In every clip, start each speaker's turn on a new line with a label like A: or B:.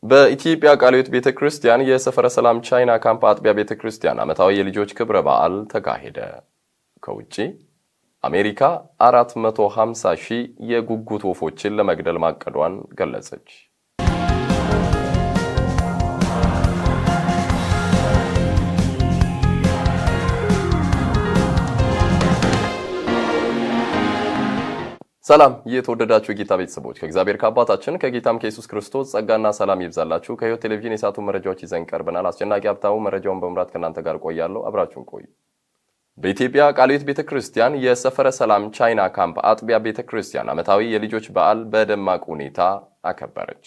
A: በኢትዮጵያ ቃልዮት ቤተክርስቲያን የሰፈረ ሰላም ቻይና ካምፕ አጥቢያ ቤተክርስቲያን ዓመታዊ የልጆች ክብረ በዓል ተካሄደ። ከውጪ አሜሪካ 450,000 የጉጉት ወፎችን ለመግደል ማቀዷን ገለጸች። ሰላም የተወደዳችሁ ጌታ ቤተሰቦች ከእግዚአብሔር ከአባታችን ከጌታም ከኢየሱስ ክርስቶስ ጸጋና ሰላም ይብዛላችሁ። ከሕይወት ቴሌቪዥን የሳቱ መረጃዎች ይዘን ቀርበናል። አስጨናቂ ሀብታው መረጃውን በመምራት ከናንተ ጋር ቆያለሁ። አብራችሁን ቆዩ። በኢትዮጵያ ቃልዮት ቤተክርስቲያን የሰፈረ ሰላም ቻይና ካምፕ አጥቢያ ቤተክርስቲያን ዓመታዊ የልጆች በዓል በደማቅ ሁኔታ አከበረች።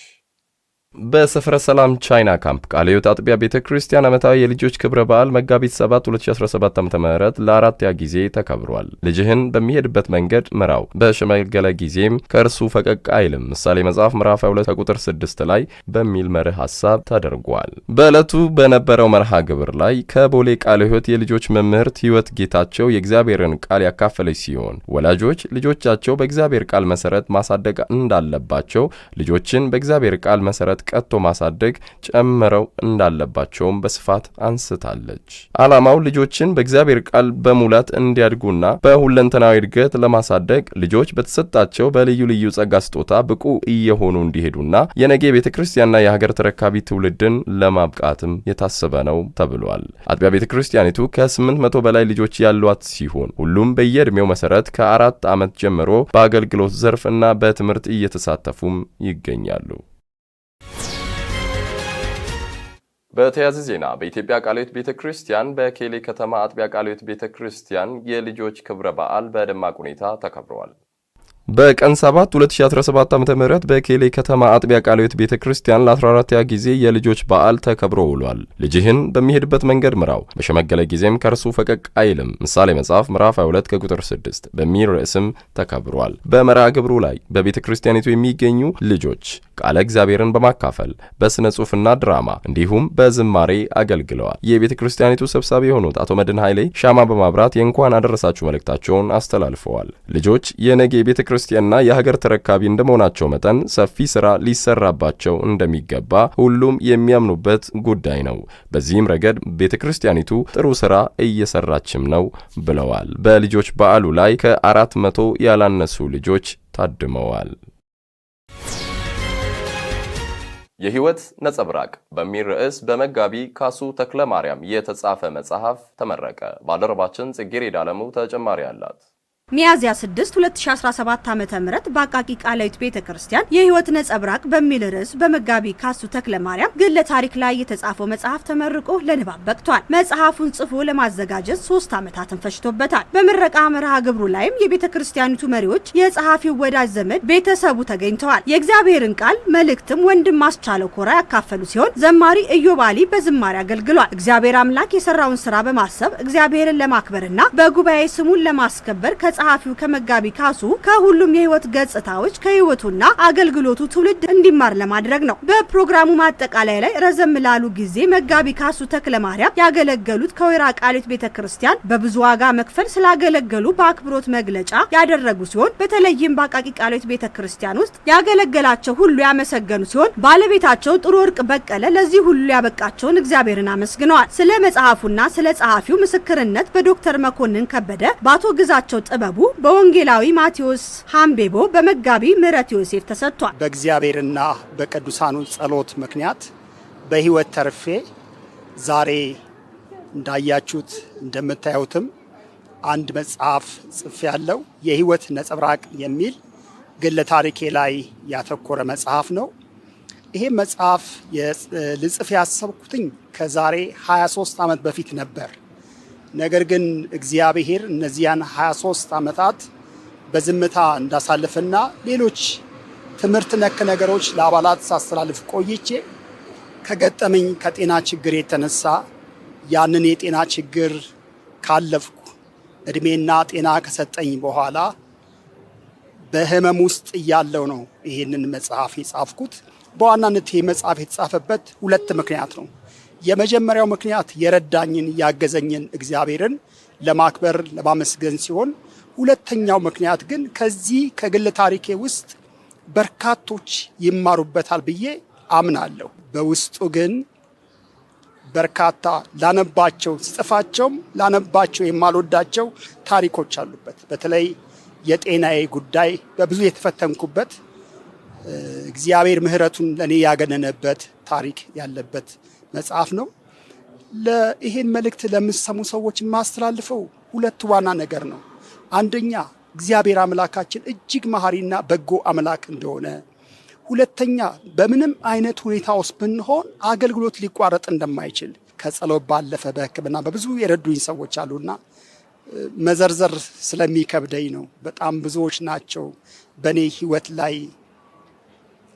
A: በሰፈረ ሰላም ቻይና ካምፕ ቃልዮት አጥቢያ ቤተክርስቲያን ዓመታዊ የልጆች ክብረ በዓል መጋቢት 7 2017 ዓ.ም ለአራተኛ ጊዜ ተከብሯል። ልጅህን በሚሄድበት መንገድ ምራው፣ በሸመገለ ጊዜም ከእርሱ ፈቀቅ አይልም ምሳሌ መጽሐፍ ምዕራፍ 22 ከቁጥር 6 ላይ በሚል መርህ ሐሳብ ተደርጓል። በዕለቱ በነበረው መርሃ ግብር ላይ ከቦሌ ቃልዮት የልጆች መምህርት ሕይወት ጌታቸው የእግዚአብሔርን ቃል ያካፈለች ሲሆን ወላጆች ልጆቻቸው በእግዚአብሔር ቃል መሰረት ማሳደግ እንዳለባቸው፣ ልጆችን በእግዚአብሔር ቃል መሰረት ቀጥቶ ማሳደግ ጨምረው እንዳለባቸውም በስፋት አንስታለች። ዓላማው ልጆችን በእግዚአብሔር ቃል በሙላት እንዲያድጉና በሁለንተናዊ እድገት ለማሳደግ ልጆች በተሰጣቸው በልዩ ልዩ ጸጋ ስጦታ ብቁ እየሆኑ እንዲሄዱና የነገ ቤተክርስቲያንና የሀገር ተረካቢ ትውልድን ለማብቃትም የታሰበ ነው ተብሏል። አጥቢያ ቤተክርስቲያኒቱ ከ800 በላይ ልጆች ያሏት ሲሆን ሁሉም በየዕድሜው መሰረት ከ4 ዓመት ጀምሮ በአገልግሎት ዘርፍ እና በትምህርት እየተሳተፉም ይገኛሉ። በተያያዘ ዜና በኢትዮጵያ ቃልዮት ቤተክርስቲያን በኬሌ ከተማ አጥቢያ ቃልዮት ቤተክርስቲያን የልጆች ክብረ በዓል በደማቅ ሁኔታ ተከብሯል። በቀን 7 2017 ዓ.ም በኬሌ ከተማ አጥቢያ ቃልዮት ቤተክርስቲያን ለ14ኛ ጊዜ የልጆች በዓል ተከብሮ ውሏል። ልጅህን በሚሄድበት መንገድ ምራው፣ በሸመገለ ጊዜም ከእርሱ ፈቀቅ አይልም ምሳሌ መጽሐፍ ምዕራፍ 22 ከቁጥር 6 በሚል ርዕስም ተከብሯል። በመርሃ ግብሩ ላይ በቤተክርስቲያኒቱ የሚገኙ ልጆች ቃለ እግዚአብሔርን በማካፈል በስነ ጽሑፍና ድራማ እንዲሁም በዝማሬ አገልግለዋል። የቤተክርስቲያኒቱ ሰብሳቢ የሆኑት አቶ መድን ኃይሌ ሻማ በማብራት የእንኳን አደረሳችሁ መልእክታቸውን አስተላልፈዋል። ልጆች የነገ ቤተክርስቲያንና የሀገር ተረካቢ እንደመሆናቸው መጠን ሰፊ ስራ ሊሰራባቸው እንደሚገባ ሁሉም የሚያምኑበት ጉዳይ ነው። በዚህም ረገድ ቤተክርስቲያኒቱ ጥሩ ስራ እየሰራችም ነው ብለዋል። በልጆች በዓሉ ላይ ከ400 ያላነሱ ልጆች ታድመዋል። የሕይወት ነጸብራቅ በሚል ርዕስ በመጋቢ ካሱ ተክለ ማርያም የተጻፈ መጽሐፍ ተመረቀ። ባልደረባችን ጽጌረዳ አለሙ ተጨማሪ አላት።
B: ሚያዝያ 6 2017 ዓ.ም በአቃቂ ቃልዮት ቤተክርስቲያን የሕይወት ነጸብራቅ በሚል ርዕስ በመጋቢ ካሱ ተክለ ማርያም ግለ ታሪክ ላይ የተጻፈው መጽሐፍ ተመርቆ ለንባብ በቅቷል። መጽሐፉን ጽፎ ለማዘጋጀት 3 ዓመታትን ፈጅቶበታል። በምረቃ መርሃ ግብሩ ላይም የቤተክርስቲያኒቱ መሪዎች፣ የጸሐፊው ወዳጅ ዘመድ፣ ቤተሰቡ ተገኝተዋል። የእግዚአብሔርን ቃል መልእክትም ወንድም ማስቻለው ኮራ ያካፈሉ ሲሆን ዘማሪ ኢዮብ አሊ በዝማሬ አገልግሏል። እግዚአብሔር አምላክ የሰራውን ስራ በማሰብ እግዚአብሔርን ለማክበርና በጉባኤ ስሙን ለማስከበር ጸሐፊው ከመጋቢ ካሱ ከሁሉም የሕይወት ገጽታዎች ከሕይወቱና አገልግሎቱ ትውልድ እንዲማር ለማድረግ ነው። በፕሮግራሙ ማጠቃለያ ላይ ረዘም ላሉ ጊዜ መጋቢ ካሱ ተክለ ማርያም ያገለገሉት ከወይራ ቃልዮት ቤተክርስቲያን በብዙ ዋጋ መክፈል ስላገለገሉ በአክብሮት መግለጫ ያደረጉ ሲሆን በተለይም በአቃቂ ቃልዮት ቤተክርስቲያን ውስጥ ያገለገላቸው ሁሉ ያመሰገኑ ሲሆን ባለቤታቸው ጥሩ ወርቅ በቀለ ለዚህ ሁሉ ያበቃቸውን እግዚአብሔርን አመስግነዋል። ስለ መጽሐፉና ስለ ጸሐፊው ምስክርነት በዶክተር መኮንን ከበደ፣ በአቶ ግዛቸው ጥበቡ፣ በወንጌላዊ ማቴዎስ ሃምቤቦ፣ በመጋቢ ምህረት ዮሴፍ ተሰጥቷል።
C: በእግዚአብሔርና በቅዱሳኑ ጸሎት ምክንያት በሕይወት ተርፌ ዛሬ እንዳያችሁት እንደምታዩትም አንድ መጽሐፍ ጽፌያለሁ። የሕይወት ነጸብራቅ የሚል ግለ ታሪኬ ላይ ያተኮረ መጽሐፍ ነው። ይሄ መጽሐፍ ልጽፍ ያሰብኩትኝ ከዛሬ 23 ዓመት በፊት ነበር። ነገር ግን እግዚአብሔር እነዚያን 23 ዓመታት በዝምታ እንዳሳልፍና ሌሎች ትምህርት ነክ ነገሮች ለአባላት ሳስተላልፍ ቆይቼ ከገጠመኝ ከጤና ችግር የተነሳ ያንን የጤና ችግር ካለፍኩ እድሜና ጤና ከሰጠኝ በኋላ በህመም ውስጥ እያለው ነው ይሄንን መጽሐፍ የጻፍኩት። በዋናነት ይሄ መጽሐፍ የተጻፈበት 2 ምክንያት ነው። የመጀመሪያው ምክንያት የረዳኝን ያገዘኝን እግዚአብሔርን ለማክበር ለማመስገን ሲሆን፣ ሁለተኛው ምክንያት ግን ከዚህ ከግል ታሪኬ ውስጥ በርካቶች ይማሩበታል ብዬ አምናለሁ። በውስጡ ግን በርካታ ላነባቸው ጽፋቸውም ላነባቸው የማልወዳቸው ታሪኮች አሉበት። በተለይ የጤናዬ ጉዳይ በብዙ የተፈተንኩበት እግዚአብሔር ምሕረቱን ለኔ ያገነነበት ታሪክ ያለበት መጽሐፍ ነው። ለይሄን መልእክት ለምትሰሙ ሰዎች የማስተላልፈው ሁለት ዋና ነገር ነው። አንደኛ እግዚአብሔር አምላካችን እጅግ መሐሪና በጎ አምላክ እንደሆነ፣ ሁለተኛ በምንም አይነት ሁኔታ ውስጥ ብንሆን አገልግሎት ሊቋረጥ እንደማይችል ከጸሎት ባለፈ በሕክምና በብዙ የረዱኝ ሰዎች አሉና መዘርዘር ስለሚከብደኝ ነው። በጣም ብዙዎች ናቸው በኔ ህይወት ላይ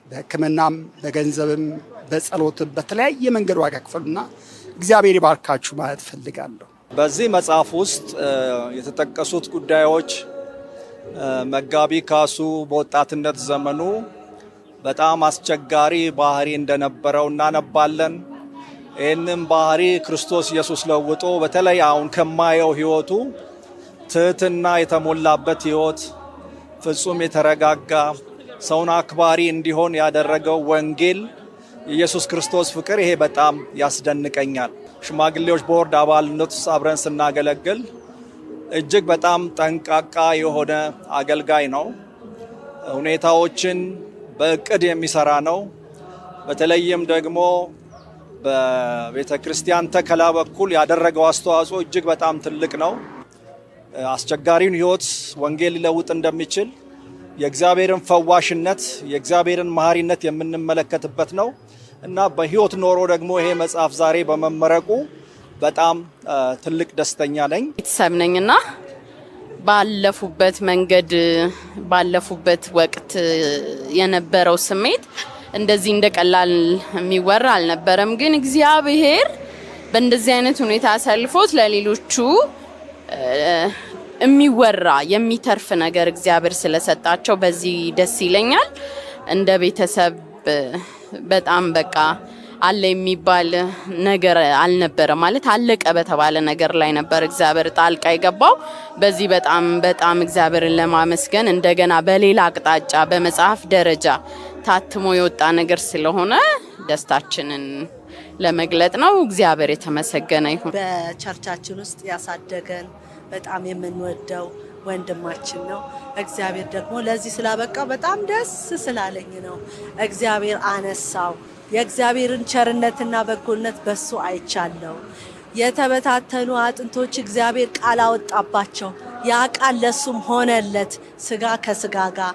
C: በሕክምናም በገንዘብም በጸሎትም በተለያየ መንገድ ዋጋ ከፈሉና እግዚአብሔር ይባርካችሁ ማለት ፈልጋለሁ።
D: በዚህ መጽሐፍ ውስጥ የተጠቀሱት ጉዳዮች መጋቢ ካሱ በወጣትነት ዘመኑ በጣም አስቸጋሪ ባህሪ እንደነበረው እናነባለን። ይህንም ባህሪ ክርስቶስ ኢየሱስ ለውጦ በተለይ አሁን ከማየው ህይወቱ ትህትና የተሞላበት ህይወት፣ ፍጹም የተረጋጋ ሰውን አክባሪ እንዲሆን ያደረገው ወንጌል የኢየሱስ ክርስቶስ ፍቅር ይሄ በጣም ያስደንቀኛል። ሽማግሌዎች ቦርድ አባልነት አብረን ስናገለግል እጅግ በጣም ጠንቃቃ የሆነ አገልጋይ ነው። ሁኔታዎችን በእቅድ የሚሰራ ነው። በተለይም ደግሞ በቤተ ክርስቲያን ተከላ በኩል ያደረገው አስተዋጽኦ እጅግ በጣም ትልቅ ነው። አስቸጋሪውን ህይወት ወንጌል ሊለውጥ እንደሚችል የእግዚአብሔርን ፈዋሽነት የእግዚአብሔርን መሐሪነት የምንመለከትበት ነው እና በህይወት ኖሮ ደግሞ ይሄ መጽሐፍ ዛሬ በመመረቁ በጣም ትልቅ ደስተኛ ነኝ።
E: ቤተሰብ ነኝና ባለፉበት መንገድ ባለፉበት ወቅት የነበረው ስሜት እንደዚህ እንደቀላል የሚወራ አልነበረም። ግን እግዚአብሔር በእንደዚህ አይነት ሁኔታ አሳልፎት ለሌሎቹ የሚወራ የሚተርፍ ነገር እግዚአብሔር ስለሰጣቸው በዚህ ደስ ይለኛል። እንደ ቤተሰብ በጣም በቃ አለ የሚባል ነገር አልነበረ ማለት አለቀ በተባለ ነገር ላይ ነበር እግዚአብሔር ጣልቃ የገባው። በዚህ በጣም እግዚአብሔርን ለማመስገን እንደገና በሌላ አቅጣጫ በመጽሐፍ ደረጃ ታትሞ የወጣ ነገር ስለሆነ ደስታችንን ለመግለጥ ነው። እግዚአብሔር የተመሰገነ ይሁን።
F: በቸርቻችን ውስጥ ያሳደገን በጣም የምንወደው ወንድማችን ነው። እግዚአብሔር ደግሞ ለዚህ ስላበቃው በጣም ደስ ስላለኝ ነው። እግዚአብሔር አነሳው። የእግዚአብሔርን ቸርነትና በጎነት በሱ አይቻለው። የተበታተኑ አጥንቶች እግዚአብሔር ቃል አወጣባቸው። ያ ቃል ለሱም ሆነለት። ስጋ ከስጋ ጋር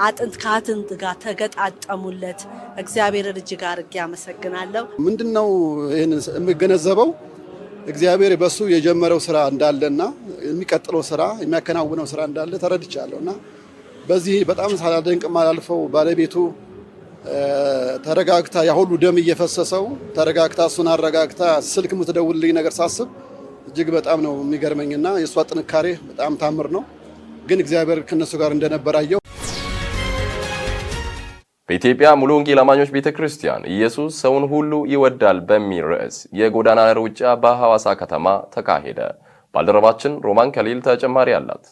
F: አጥንት ከአጥንት ጋር ተገጣጠሙለት። እግዚአብሔርን እጅግ አድርጌ አመሰግናለሁ።
G: ምንድነው ይሄን የምገነዘበው እግዚአብሔር በሱ የጀመረው ስራ እንዳለና የሚቀጥለው ስራ የሚያከናውነው ስራ እንዳለ ተረድቻለሁና በዚህ በጣም ሳላደንቅ ማላልፈው ባለቤቱ ተረጋግታ ያሁሉ ደም እየፈሰሰው ተረጋግታ እሱን አረጋግታ ስልክ የምትደውልልኝ ነገር ሳስብ እጅግ በጣም ነው የሚገርመኝና የሷ ጥንካሬ በጣም ታምር ነው። ግን እግዚአብሔር ከነሱ ጋር እንደነበራየው
A: በኢትዮጵያ ሙሉ ወንጌል አማኞች ቤተክርስቲያን ኢየሱስ ሰውን ሁሉ ይወዳል በሚል ርዕስ የጎዳና ሩጫ በሐዋሳ ከተማ ተካሄደ። ባልደረባችን ሮማን ከሊል ተጨማሪ አላት።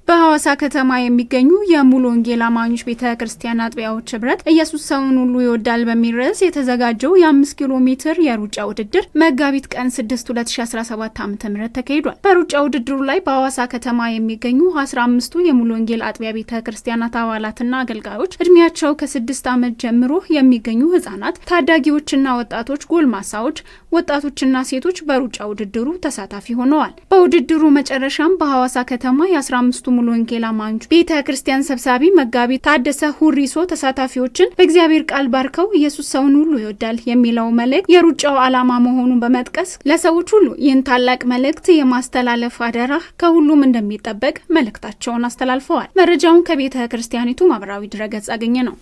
H: በሐዋሳ ከተማ የሚገኙ የሙሉ ወንጌል አማኞች ቤተክርስቲያን አጥቢያዎች ህብረት ኢየሱስ ሰውን ሁሉ ይወዳል በሚል ርዕስ የተዘጋጀው የ5 ኪሎ ሜትር የሩጫ ውድድር መጋቢት ቀን 6 2017 ዓ.ም ተካሂዷል። በሩጫ ውድድሩ ላይ በሐዋሳ ከተማ የሚገኙ 15ቱ የሙሉ ወንጌል አጥቢያ ቤተክርስቲያናት አባላትና አገልጋዮች እድሜያቸው ከ6 ዓመት ጀምሮ የሚገኙ ህጻናት፣ ታዳጊዎችና ወጣቶች፣ ጎልማሳዎች፣ ወጣቶችና ሴቶች በሩጫ ውድድሩ ተሳታፊ ሆነዋል። በውድድሩ መጨረሻም በሐዋሳ ከተማ የ15ቱ ሙሉ ወንጌል አማኞች ቤተክርስቲያን ሰብሳቢ መጋቢ ታደሰ ሁሪሶ ተሳታፊዎችን በእግዚአብሔር ቃል ባርከው ኢየሱስ ሰውን ሁሉ ይወዳል የሚለው መልእክት የሩጫው ዓላማ መሆኑን በመጥቀስ ለሰዎች ሁሉ ይህን ታላቅ መልእክት የማስተላለፍ አደራ ከሁሉም እንደሚጠበቅ መልእክታቸውን አስተላልፈዋል። መረጃውን ከቤተክርስቲያኒቱ ማህበራዊ ድረገጽ አገኘ ነው።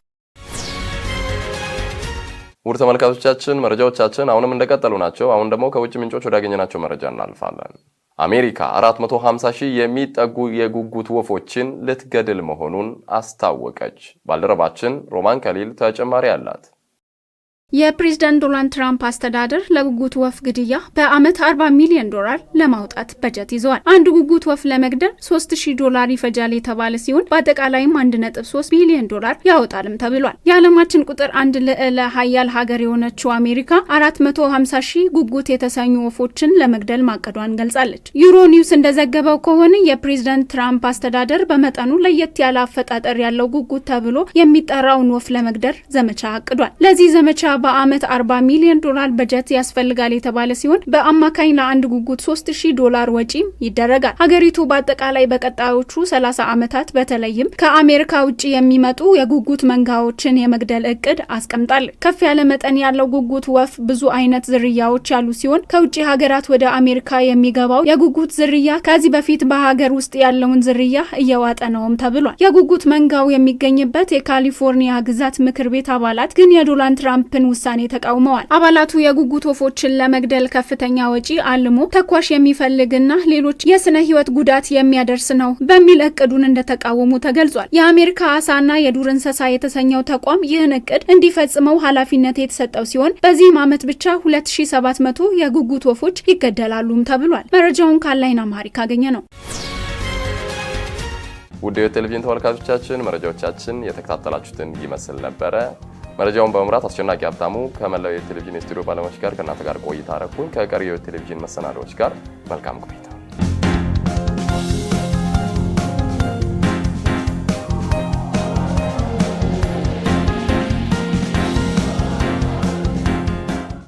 A: ውድ ተመልካቾቻችን መረጃዎቻችን አሁንም እንደቀጠሉ ናቸው። አሁን ደግሞ ከውጭ ምንጮች ወዳገኘናቸው መረጃ እናልፋለን። አሜሪካ 450,000 የሚጠጉ የጉጉት ወፎችን ልትገድል መሆኑን አስታወቀች። ባልደረባችን ሮማን ከሊል ተጨማሪ አላት።
H: የፕሬዝዳንት ዶናልድ ትራምፕ አስተዳደር ለጉጉት ወፍ ግድያ በአመት $40 ሚሊዮን ለማውጣት በጀት ይዘዋል። አንድ ጉጉት ወፍ ለመግደል $3000 ይፈጃል የተባለ ሲሆን በአጠቃላይም $1.3 ቢሊዮን ያወጣልም ተብሏል። የዓለማችን ቁጥር 1 ልዕለ ኃያል ሀገር የሆነችው አሜሪካ 450,000 ጉጉት የተሰኙ ወፎችን ለመግደል ማቀዷን ገልጻለች። ዩሮ ኒውስ እንደዘገበው ከሆነ የፕሬዝዳንት ትራምፕ አስተዳደር በመጠኑ ለየት ያለ አፈጣጠር ያለው ጉጉት ተብሎ የሚጠራውን ወፍ ለመግደል ዘመቻ አቅዷል። ለዚህ ዘመቻ በአመት $40 ሚሊዮን በጀት ያስፈልጋል የተባለ ሲሆን በአማካኝ ለአንድ ጉጉት $3000 ወጪ ይደረጋል። ሀገሪቱ በአጠቃላይ በቀጣዮቹ 30 ዓመታት በተለይም ከአሜሪካ ውጪ የሚመጡ የጉጉት መንጋዎችን የመግደል እቅድ አስቀምጣለች። ከፍ ያለ መጠን ያለው ጉጉት ወፍ ብዙ አይነት ዝርያዎች ያሉ ሲሆን ከውጪ ሀገራት ወደ አሜሪካ የሚገባው የጉጉት ዝርያ ከዚህ በፊት በሀገር ውስጥ ያለውን ዝርያ እየዋጠ ነውም ተብሏል። የጉጉት መንጋው የሚገኝበት የካሊፎርኒያ ግዛት ምክር ቤት አባላት ግን የዶናልድ ትራምፕን ውሳኔ ተቃውመዋል። አባላቱ የጉጉት ወፎችን ለመግደል ከፍተኛ ወጪ አልሞ ተኳሽ የሚፈልግና ሌሎች የስነ ህይወት ጉዳት የሚያደርስ ነው በሚል እቅዱን እንደተቃወሙ ተገልጿል። የአሜሪካ አሳና የዱር እንስሳ የተሰኘው ተቋም ይህን እቅድ እንዲፈጽመው ኃላፊነት የተሰጠው ሲሆን በዚህም ዓመት ብቻ 2700 የጉጉት ወፎች ይገደላሉም ተብሏል። መረጃውን ካላይን አማሪክ አገኘ ነው።
A: ውድ የቴሌቪዥን ተመልካቾቻችን መረጃዎቻችን የተከታተላችሁትን ይመስል ነበረ። መረጃውን በመምራት አስጨናቂ ሀብታሙ ከመላው የቴሌቪዥን ስቱዲዮ ባለሙያዎች ጋር ከእናንተ ጋር ቆይታ አረኩኝ። ከቀሪው የቴሌቪዥን መሰናዶዎች ጋር መልካም ቆይታ